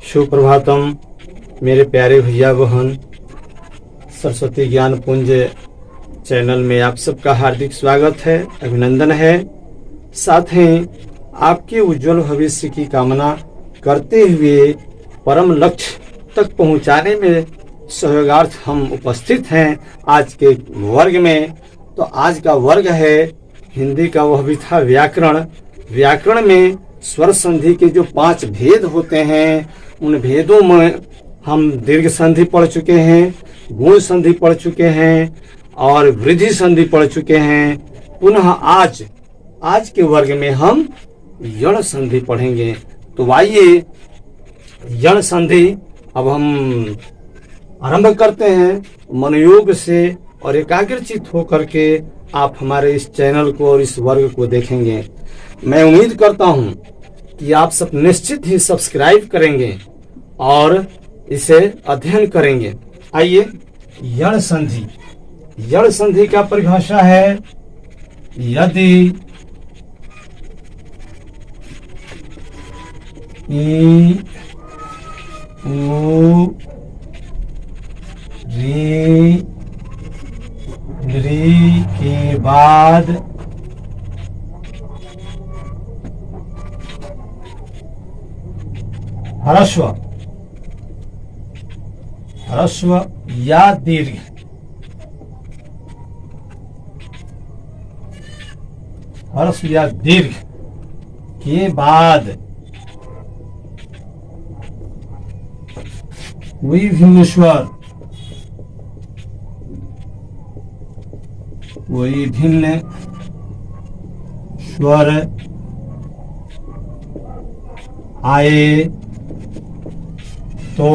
सुप्रभातम मेरे प्यारे भैया बहन। सरस्वती ज्ञान पुंज चैनल में आप सबका हार्दिक स्वागत है, अभिनंदन है। साथ ही आपके उज्जवल भविष्य की कामना करते हुए परम लक्ष्य तक पहुंचाने में सहयोगार्थ हम उपस्थित हैं आज के वर्ग में। तो आज का वर्ग है हिंदी का, वह भी था व्याकरण। व्याकरण में स्वर संधि के जो 5 भेद होते हैं, उन भेदों में हम दीर्घ संधि पढ़ चुके हैं, गुण संधि पढ़ चुके हैं और वृद्धि संधि पढ़ चुके हैं। पुनः आज के वर्ग में हम यण संधि पढ़ेंगे। तो आइए यण संधि अब हम आरंभ करते हैं मनोयोग से, और एकाग्रचित होकर के आप हमारे इस चैनल को और इस वर्ग को देखेंगे। मैं उम्मीद करता हूं कि आप सब निश्चित ही सब्सक्राइब करेंगे और इसे अध्ययन करेंगे। आइए यण संधि। यण संधि का परिभाषा है यदि ई उ री के बाद ह्रस्व या दीर्घ, ह्रस्व या दीर्घ के बाद विभिन्न स्वर, विभिन्न स्वर आए तो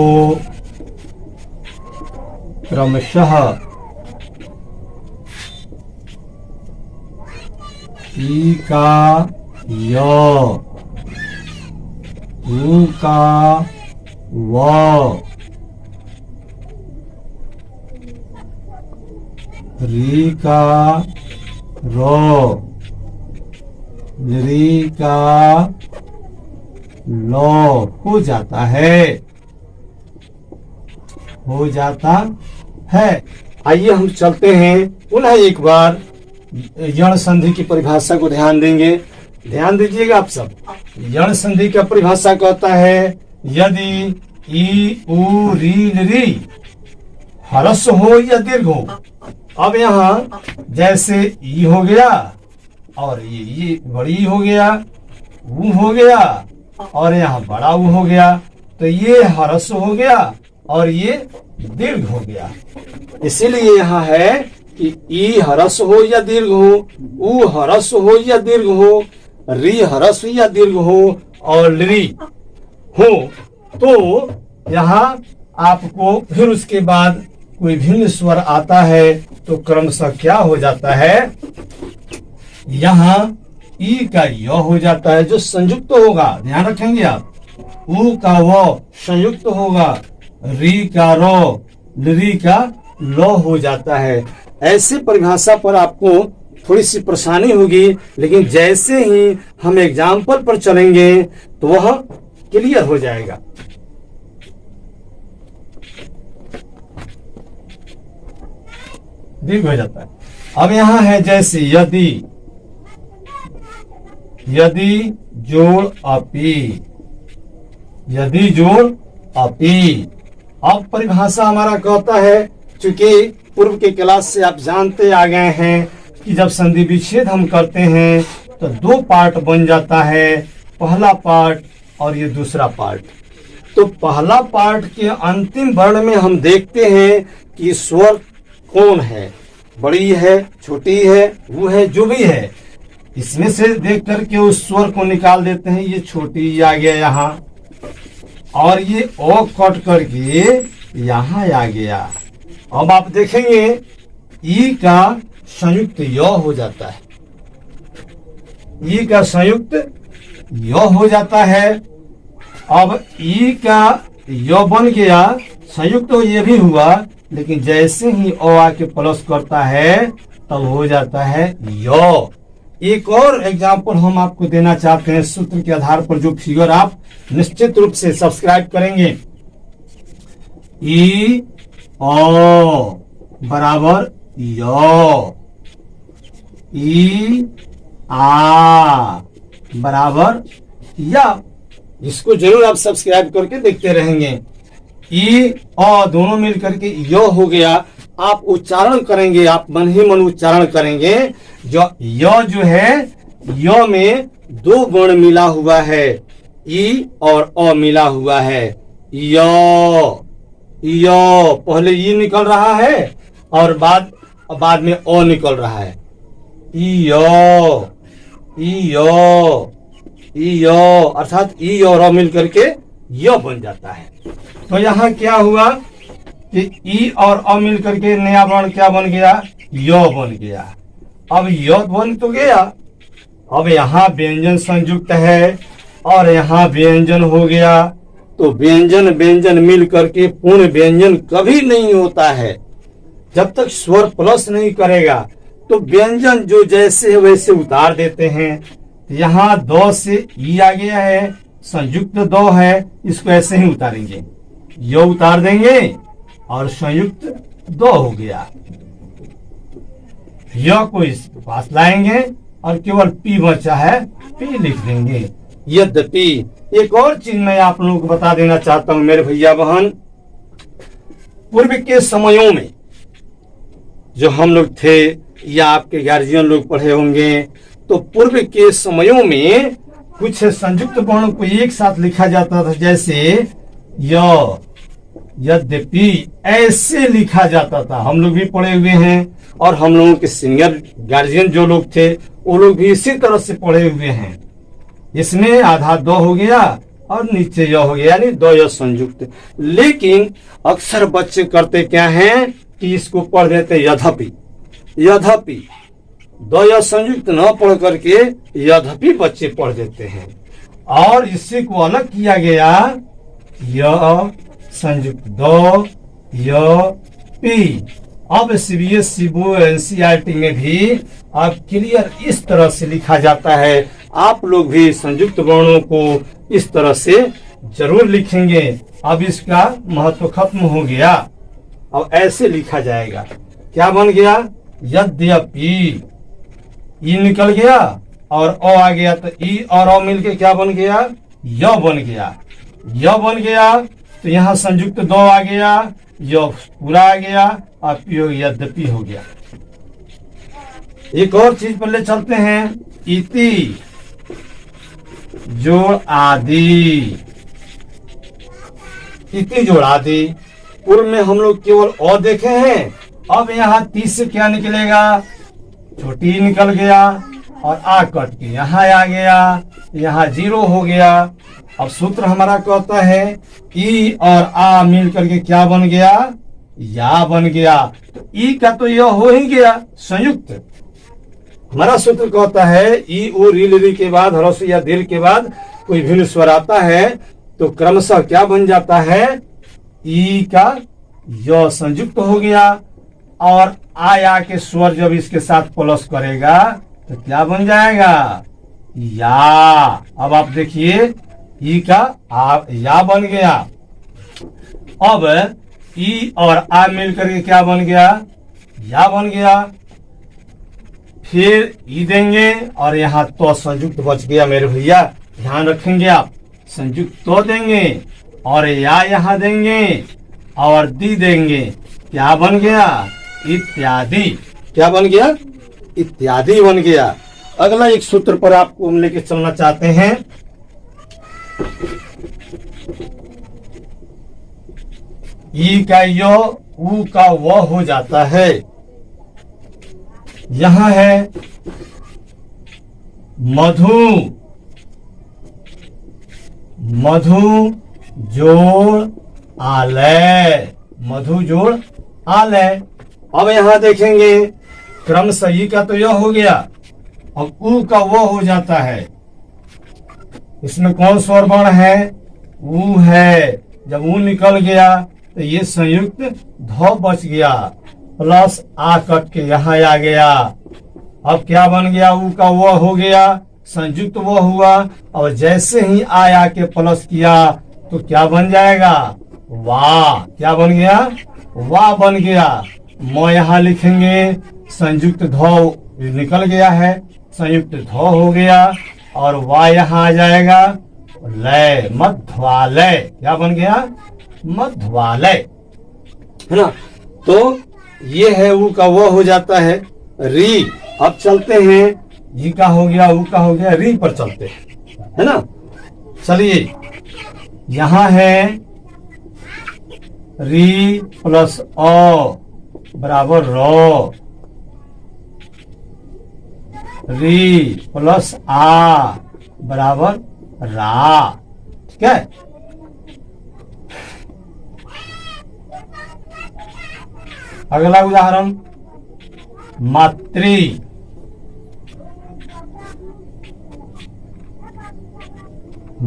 क्रमशः ई का य, उ का व, री का रो, री का लो हो जाता है। आइए हम चलते हैं पुनः एक बार यण संधि की परिभाषा को ध्यान देंगे। ध्यान दीजिएगा आप सब। यण संधि का परिभाषा कहता है यदि ई उ री ह्रस्व हो या दीर्घ हो। अब यहाँ जैसे ई हो गया और ये बड़ी हो गया, ऊ हो गया और यहाँ बड़ा ऊ हो गया, तो ये ह्रस्व हो गया और ये दीर्घ हो गया। इसीलिए यहाँ है कि ई ह्रस्व हो या दीर्घ हो, ऊ ह्रस्व हो या दीर्घ हो, री ह्रस्व या दीर्घ हो और ली हो। तो यहाँ आपको फिर उसके बाद कोई भिन्न स्वर आता है तो क्रमशः क्या हो जाता है, यहाँ ई का य हो जाता है जो संयुक्त होगा, ध्यान रखेंगे आप। उ का व संयुक्त होगा, री का रो, री का लो हो जाता है। ऐसे परिभाषा पर आपको थोड़ी सी परेशानी होगी, लेकिन जैसे ही हम एग्जाम्पल पर चलेंगे तो वह क्लियर हो जाएगा। दीर्घ हो जाता है। अब यहाँ है जैसे यदि जोड़ अपी, यदि जोड़ अपी। अब परिभाषा हमारा कहता है, चूंकि पूर्व के क्लास से आप जानते आ गए हैं कि जब संधि विच्छेद हम करते हैं तो 2 पार्ट बन जाता है, पहला पार्ट और ये दूसरा पार्ट। तो पहला पार्ट के अंतिम वर्ण में हम देखते हैं कि स्वर कौन है, बड़ी है, छोटी है, वो है, जो भी है, इसमें से देख करके उस स्वर को निकाल देते हैं। ये छोटी आ गया यहाँ, और ये ओ कट करके यहाँ आ गया। अब आप देखेंगे ई का संयुक्त य हो जाता है, ई का संयुक्त य हो जाता है। अब ई का य बन गया, संयुक्त तो ये भी हुआ, लेकिन जैसे ही ओ आके प्लस करता है तब हो जाता है यो। एक और एग्जाम्पल हम आपको देना चाहते हैं सूत्र के आधार पर, जो फिगर आप निश्चित रूप से सब्सक्राइब करेंगे। ई ओ बराबर यो, ई आ बराबर या। इसको जरूर आप सब्सक्राइब करके देखते रहेंगे। ई और दोनों मिल करके यो हो गया। आप उच्चारण करेंगे, आप मन ही मन उच्चारण करेंगे। जो यो जो है, यो में दो वर्ण मिला हुआ है, ई और अ मिला हुआ है। यो यो, पहले ई निकल रहा है और बाद में अ निकल रहा है। यो यो यो, अर्थात ई और अ मिल करके यो बन जाता है। तो यहाँ क्या हुआ कि ई और अ मिल करके नया वर्ण क्या बन गया? यो बन गया। अब यो बन तो गया, अब यहाँ व्यंजन संयुक्त है और यहाँ व्यंजन हो गया। तो व्यंजन व्यंजन मिल करके पूर्ण व्यंजन कभी नहीं होता है जब तक स्वर प्लस नहीं करेगा। तो व्यंजन जो जैसे है वैसे उतार देते हैं। यहाँ दो से ई आ गया है, संयुक्त दो है, इसको ऐसे ही उतारेंगे, यो उतार देंगे और संयुक्त दो हो गया। यो को इस पास लाएंगे और केवल पी बचा है, पी लिख देंगे। यद्यपि एक और चीज मैं आप लोगों को बता देना चाहता हूं मेरे भैया बहन, पूर्व के समयों में जो हम लोग थे या आपके गार्जियन लोग पढ़े होंगे, तो पूर्व के समयों में कुछ संयुक्त वर्णों को एक साथ लिखा जाता था, जैसे य, यद्यपि, ऐसे लिखा जाता था। हम लोग भी पढ़े हुए हैं और हम लोगों के सीनियर गार्जियन जो लोग थे वो लोग भी इसी तरह से पढ़े हुए हैं। इसमें आधा दो हो गया और नीचे य हो गया, यानी दो य संयुक्त। लेकिन अक्सर बच्चे करते क्या हैं कि इसको पढ़ देते यद्यपि। यद्यपि दो य संयुक्त न पढ़ करके यद्यपि बच्चे पढ़ देते हैं, और इसी को अलग किया गया, य संयुक्त दो य पी। अब सीबीएसई बोर्ड एनसीईआरटी में भी अब क्लियर इस तरह से लिखा जाता है। आप लोग भी संयुक्त वर्णों को इस तरह से जरूर लिखेंगे। अब इसका महत्व खत्म हो गया, अब ऐसे लिखा जाएगा। क्या बन गया? यद्यपि, ई निकल गया और अ आ गया, तो ई और अ मिलके क्या बन गया? य बन गया। य बन गया तो यहाँ संयुक्त दो आ गया, य पूरा आ गया और पी यद्यपि हो गया। एक और चीज पर ले चलते हैं, इति जोड़ आदि। इति जोड़ आदि, पूर्व में हम लोग केवल अ देखे हैं, अब यहाँ ती से क्या निकलेगा? छोटी निकल गया और आ कट के यहाँ आ गया, यहाँ जीरो हो गया। अब सूत्र हमारा कहता है ई और आ मिल करके क्या बन गया? या बन गया। तो ई का तो यह हो ही गया संयुक्त। हमारा सूत्र कहता है ई ओ रील री के बाद ह्रस्व या दीर्घ के बाद कोई भिन्न स्वर आता है तो क्रमशः क्या बन जाता है? ई का य संयुक्त हो गया, और आ के स्वर जब इसके साथ प्लस करेगा तो क्या बन जाएगा? या। अब आप देखिए ई का या बन गया। अब ई और आ मिल करके क्या बन गया? या बन गया। फिर ई देंगे और यहाँ तो संयुक्त बच गया मेरे भैया, ध्यान रखेंगे आप। संयुक्त तो देंगे और या यहाँ देंगे और दी देंगे, क्या बन गया? इत्यादि। क्या बन गया? इत्यादि बन गया। अगला एक सूत्र पर आपको हम लेके चलना चाहते हैं। ई का यो, ऊ का व हो जाता है। यहां है मधु, मधु जोड़ आलय, मधु जोड़ आलय। अब यहां देखेंगे क्रम सही का तो यह हो गया, अब ऊ का वो हो जाता है। इसमें कौन स्वर वर्ण है? ऊ है। जब ऊ निकल गया तो ये संयुक्त ध बच गया, प्लस आ कट के यहाँ आ गया, अब क्या बन गया, ऊ का वो हो गया, संयुक्त वो हुआ। और जैसे ही आया के प्लस किया तो क्या बन जाएगा, वाह। क्या बन गया, वाह बन गया। म यहाँ लिखेंगे, संयुक्त ध निकल गया है, संयुक्त ध हो गया। और वाह यहाँ आ जाएगा, लय, मध्वालय। क्या बन गया, मध्वालय, है ना। तो ये है, ऊ का वो हो जाता है, री। अब चलते हैं, ई का हो गया, ऊ का हो गया, री पर चलते हैं, है ना। चलिए, यहां है री प्लस अ बराबर रॉ, री प्लस आ बराबर रा। ठीक है। अगला उदाहरण, मातृ।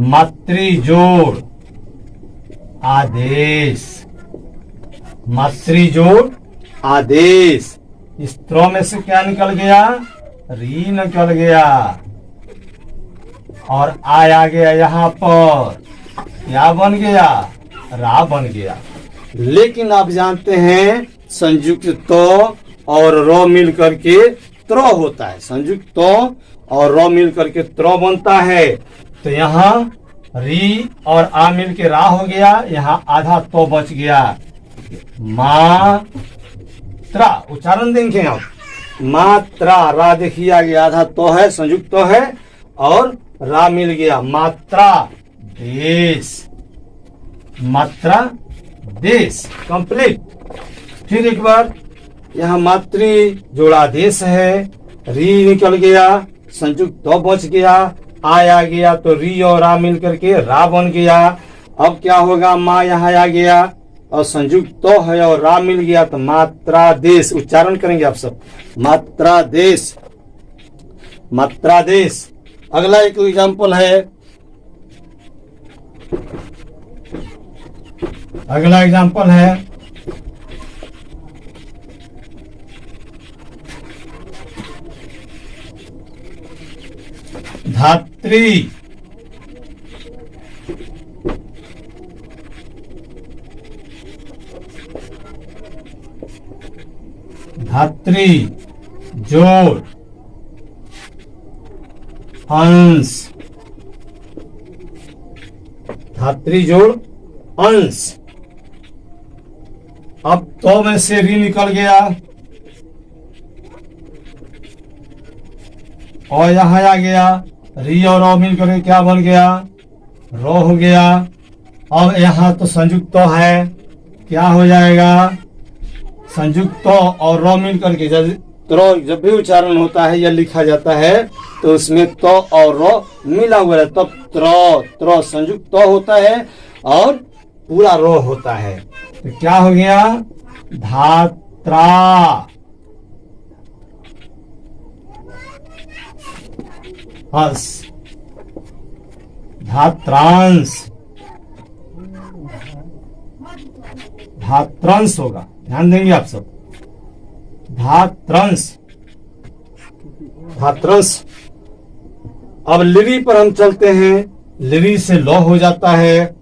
मातृ जोड़ आदेश, मातृ जोड़ आदेश। इस त्र में से क्या निकल गया, री निकल गया। और आ गया यहाँ पर, क्या बन गया, रा बन गया। लेकिन आप जानते हैं संयुक्त तो और र मिल करके त्र होता है, संयुक्त तो और र मिल करके त्र बनता है। तो यहाँ री और आ मिल के रा हो गया, यहाँ आधा तो बच गया, मात्रा। उच्चारण देंगे आप, मात्रा। रा देखिए आगे आधा तो है, संयुक्त तो है, और रा मिल गया, मात्रा देश, मात्रा देश। कंप्लीट। फिर एक बार, यहाँ मातृ जोड़ा देश है, री निकल गया, संयुक्त तो बच गया, आ गया तो री और रा मिल करके रा बन गया। अब क्या होगा, माँ यहाँ आ गया और संयुक्त तो है और रा मिल गया, तो मात्रा देश। उच्चारण करेंगे आप सब, मात्रा देश, मात्रा देश। अगला एक एग्जाम्पल है, अगला एग्जाम्पल है धात्री। धात्री जोड़ अंश, धात्री जोड़ अंश। अब तो में से री निकल गया और यहां आ गया, री और रो मिलकर क्या बन गया, रो हो गया। अब यहाँ तो संयुक्त तो है, क्या हो जाएगा, संयुक्त तो और रो मिल करके जब भी उच्चारण होता है या लिखा जाता है तो उसमें तो और रो मिला हुआ है, तब त्र संयुक्त तो होता है और पूरा रो होता है। तो क्या हो गया, धात्रा। हंस, धात्रांश, धात्रांश होगा, ध्यान देंगे आप सब, धात्रांश, धात्रांश। अब लिरी पर हम चलते हैं, लिरी से लौ हो जाता है,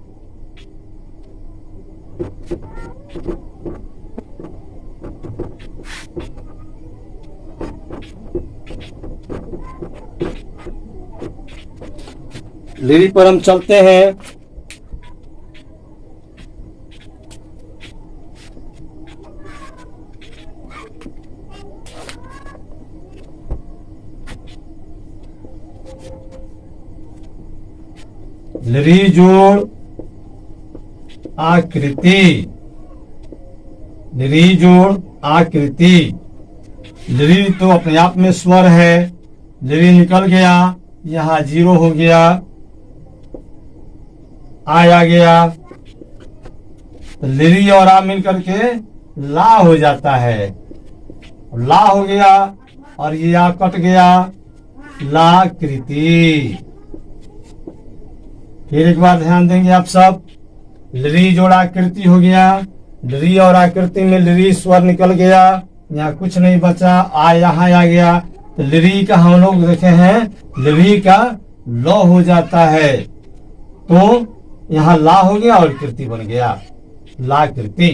लिरी पर हम चलते हैं, लिरी जोड़ आकृति, लिरी जोड़ आकृति। लिरी तो अपने आप में स्वर है, लिरी निकल गया, यहाँ जीरो हो गया, आ गया, तो लिरी और आ मिल करके ला हो जाता है, ला हो गया और ये आ कट गया, लाकृति। फिर एक बार ध्यान देंगे आप सब, लिरी जोड़ा आकृति हो गया, लिरी और आकृति में लिरी स्वर निकल गया, यहाँ कुछ नहीं बचा, आ यहाँ आ गया, तो लिरी का हम लोग देखे हैं, लिरी का लौ हो जाता है, तो यहाँ ला हो गया और कृति बन गया, ला कृति।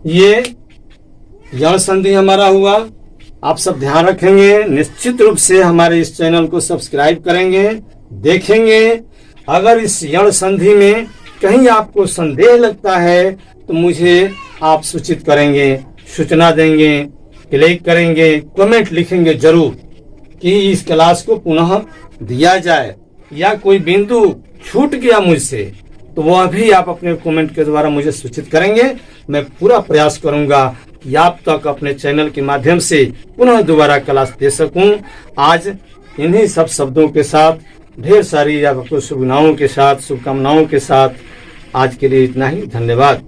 ये यण संधि हमारा हुआ। आप सब ध्यान रखेंगे, निश्चित रूप से हमारे इस चैनल को सब्सक्राइब करेंगे, देखेंगे। अगर इस यण संधि में कहीं आपको संदेह लगता है तो मुझे आप सूचित करेंगे, सूचना देंगे, क्लिक करेंगे, कमेंट लिखेंगे जरूर कि इस क्लास को पुनः दिया जाए, या कोई बिंदु छूट गया मुझसे तो वह भी आप अपने कमेंट के द्वारा मुझे सूचित करेंगे। मैं पूरा प्रयास करूंगा कि आप तक अपने चैनल के माध्यम से पुनः दोबारा क्लास दे सकूं। आज इन्हीं सब शब्दों के साथ, ढेर सारी आपको शुभकामनाओं के साथ आज के लिए इतना ही। धन्यवाद।